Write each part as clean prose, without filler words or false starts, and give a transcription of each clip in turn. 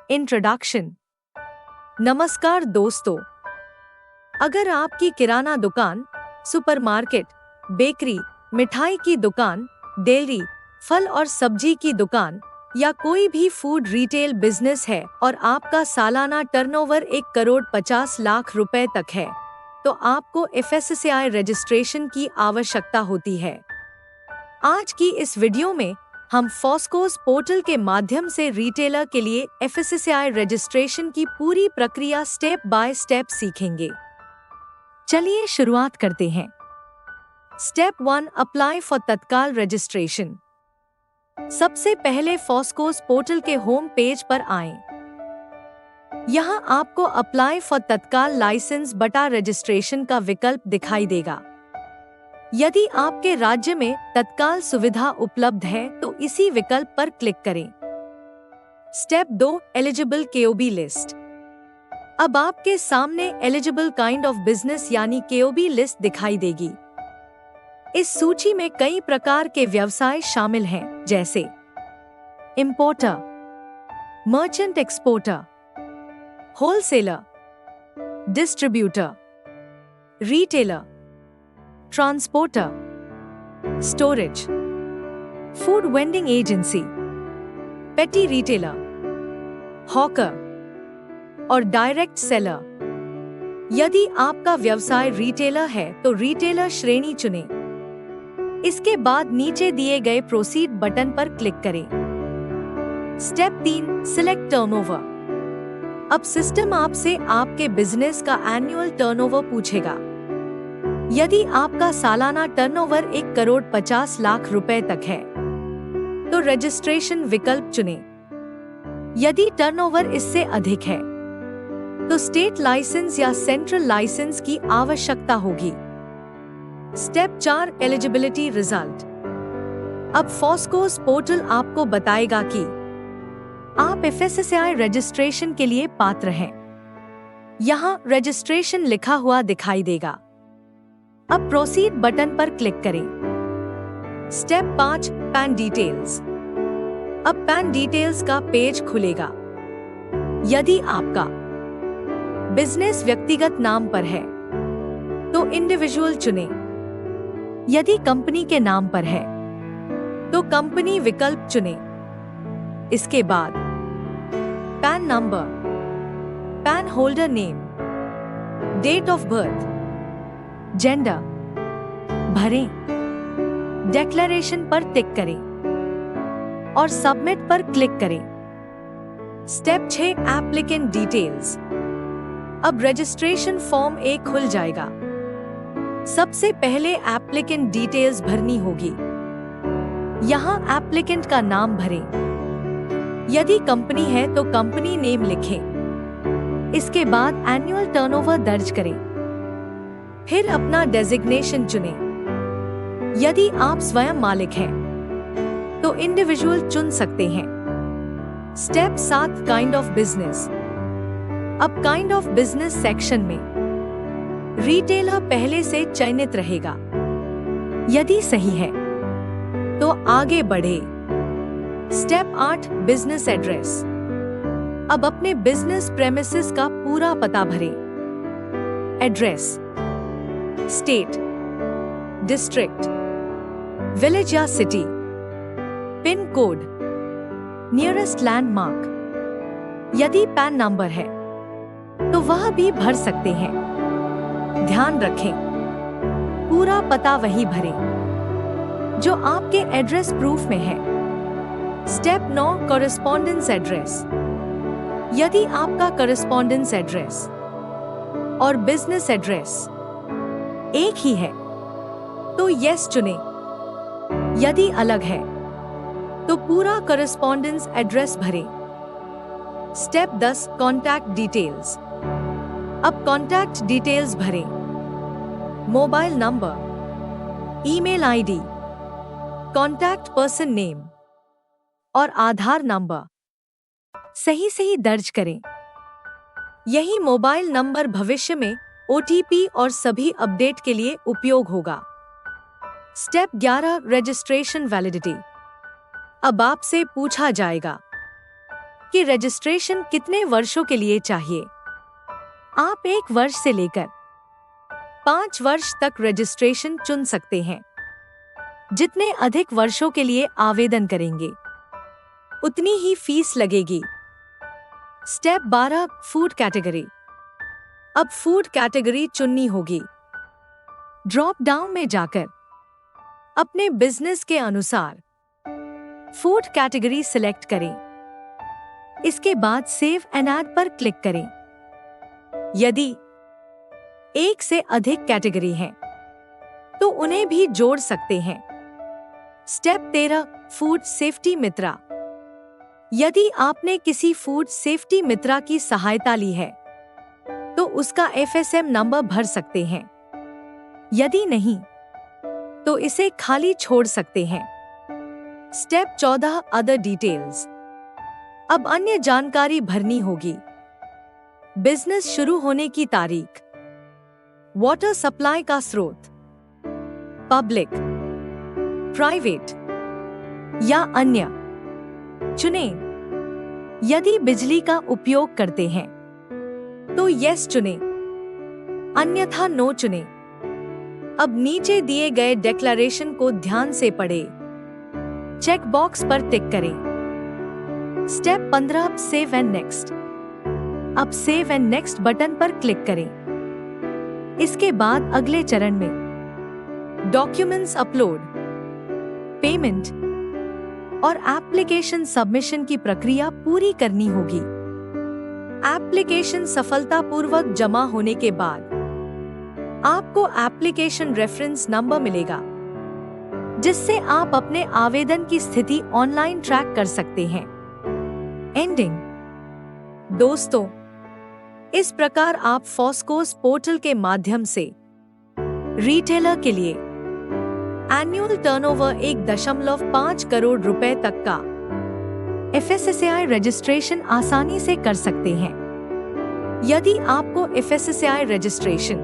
Introduction. नमस्कार दोस्तों, अगर आपकी किराना दुकान, सुपरमार्केट, बेकरी, मिठाई की दुकान, डेयरी, फल और सब्जी की दुकान या कोई भी फूड रिटेल बिजनेस है और आपका सालाना टर्नओवर 1,50,00,000 रुपए तक है, तो आपको एफएसएसएआई रजिस्ट्रेशन की आवश्यकता होती है। आज की इस वीडियो में हम फॉस्कोस पोर्टल के माध्यम से रिटेलर के लिए एफएसएसएआई रजिस्ट्रेशन की पूरी प्रक्रिया स्टेप बाय स्टेप सीखेंगे। चलिए शुरुआत करते हैं। स्टेप 1, अप्लाई फॉर तत्काल रजिस्ट्रेशन। सबसे पहले फॉस्कोस पोर्टल के होम पेज पर आएं। यहाँ आपको अप्लाई फॉर तत्काल लाइसेंस बटा रजिस्ट्रेशन का विकल्प दिखाई देगा। यदि आपके राज्य में तत्काल सुविधा उपलब्ध है तो इसी विकल्प पर क्लिक करें। Step 2, eligible KOB list. अब आपके सामने एलिजिबल काइंड ऑफ बिजनेस यानी केओबी लिस्ट दिखाई देगी। इस सूची में कई प्रकार के व्यवसाय शामिल हैं, जैसे importer, merchant exporter, wholesaler, distributor, retailer, transporter, storage, food vending agency, पेटी रिटेलर, हॉकर और डायरेक्ट सेलर। यदि आपका व्यवसाय रिटेलर है तो रिटेलर श्रेणी चुनें। इसके बाद नीचे दिए गए प्रोसीड बटन पर क्लिक करें। Step 3, select turnover. अब सिस्टम आपसे आपके बिजनेस का एनुअल टर्नओवर पूछेगा। यदि आपका सालाना टर्नओवर 1,50,00,000 रुपए तक है, तो रजिस्ट्रेशन विकल्प चुनें। यदि टर्नओवर इससे अधिक है, तो स्टेट लाइसेंस या सेंट्रल लाइसेंस की आवश्यकता होगी। Step 4, eligibility result. अब फॉस्कोस पोर्टल आपको बताएगा कि आप एफएसएसएआई रजिस्ट्रेशन के लिए पात्र हैं। यहाँ रजिस्ट्रेशन लिखा हुआ दिखाई देगा। अब प्रोसीड बटन पर क्लिक करें। Step 5, pan details. अब पैन डिटेल्स का पेज खुलेगा। यदि आपका बिजनेस व्यक्तिगत नाम पर है, तो इंडिविजुअल चुनें। यदि कंपनी के नाम पर है, तो कंपनी विकल्प चुनें। इसके बाद PAN number, PAN holder name, date of birth, gender भरें। डिक्लेरेशन पर टिक करें और सबमिट पर क्लिक करें। Step 6, applicant details. अब रजिस्ट्रेशन फॉर्म 1 खुल जाएगा। सबसे पहले एप्लीकेंट डिटेल्स भरनी होगी। यहाँ एप्लीकेंट का नाम भरें। यदि कंपनी है तो कंपनी नेम लिखें। इसके बाद एनुअल टर्नओवर दर्ज करें। फिर अपना डेजिग्नेशन चुनें। यदि आप स्वयं मालिक हैं, तो इंडिविजुअल चुन सकते हैं। Step 7, kind of business. अब काइंड ऑफ बिजनेस सेक्शन में रिटेलर पहले से चयनित रहेगा। यदि सही है, तो आगे बढ़े। Step 8, business address. अब अपने बिजनेस प्रेमिसेस का पूरा पता भरें। एड्रेस, स्टेट, डिस्ट्रिक्ट, विलेज या city, pin code, nearest landmark. यदि पैन नंबर है, तो वह भी भर सकते हैं। ध्यान रखें, पूरा पता वही भरें जो आपके एड्रेस प्रूफ में है। Step 9, correspondence address. यदि आपका कॉरेस्पॉन्डेंस एड्रेस और बिजनेस एड्रेस एक ही है, तो यस चुनें। यदि अलग है, तो पूरा कॉरेस्पॉन्डेंस एड्रेस भरें। Step 10, contact details. अब कॉन्टैक्ट डिटेल्स भरें। Mobile number, email ID, contact person name और आधार नंबर सही दर्ज करें। यही मोबाइल नंबर भविष्य में ओटीपी और सभी अपडेट के लिए उपयोग होगा। Step 11, registration validity. अब आपसे पूछा जाएगा, कि रजिस्ट्रेशन कितने वर्षों के लिए चाहिए। आप 1 वर्ष से लेकर 5 वर्ष तक रजिस्ट्रेशन चुन सकते हैं। जितने अधिक वर्षों के लिए आवेदन करेंगे, उतनी ही फीस लगेगी। Step 12, food category. अब फूड कैटेगरी चुननी होगी। ड्रॉप डाउन में जाकर अपने बिजनेस के अनुसार फूड कैटेगरी सिलेक्ट करें। इसके बाद सेव एन ऐड पर क्लिक करें। यदि 1 से अधिक कैटेगरी हैं, तो उन्हें भी जोड़ सकते हैं। स्टेप 13, फूड सेफ्टी मित्रा। यदि आपने किसी फूड सेफ्टी मित्रा की सहायता ली है, तो उसका FSM नंबर भर सकते हैं। यदि नहीं, तो इसे खाली छोड़ सकते हैं। Step 14, other details. अब अन्य जानकारी भरनी होगी। बिजनेस शुरू होने की तारीख, वाटर सप्लाई का स्रोत, पब्लिक, प्राइवेट या अन्य चुनें। यदि बिजली का उपयोग करते हैं, तो यस चुनें, अन्यथा नो चुनें। अब नीचे दिए गए डिक्लेरेशन को ध्यान से पढ़ें। चेक बॉक्स पर टिक करें। Step 15, save and next. अब सेव एंड नेक्स्ट बटन पर क्लिक करें। इसके बाद अगले चरण में डॉक्यूमेंट्स अपलोड, पेमेंट और एप्लीकेशन सबमिशन की प्रक्रिया पूरी करनी होगी। एप्लीकेशन सफलतापूर्वक जमा होने के बाद आपको एप्लीकेशन रेफरेंस नंबर मिलेगा, जिससे आप अपने आवेदन की स्थिति ऑनलाइन ट्रैक कर सकते हैं। एंडिंग। दोस्तों, इस प्रकार आप फॉस्कोस पोर्टल के माध्यम से रिटेलर के लिए एनुअल टर्नओवर 1.5 करोड़ रुपए तक का FSSAI रजिस्ट्रेशन आसानी से कर सकते हैं। यदि आपको FSSAI registration,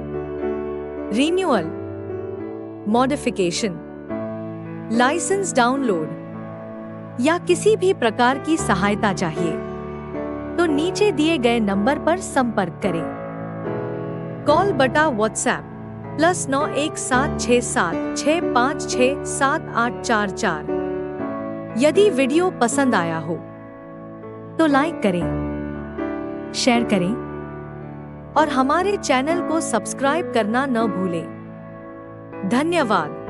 renewal, modification, licence download या किसी भी प्रकार की सहायता चाहिए, तो नीचे दिए गए नंबर पर संपर्क करें। कॉल बटा व्हाट्सएप +9 1767 656 7844। यदि वीडियो पसंद आया हो तो लाइक करें, शेयर करें और हमारे चैनल को सब्सक्राइब करना न भूलें। धन्यवाद।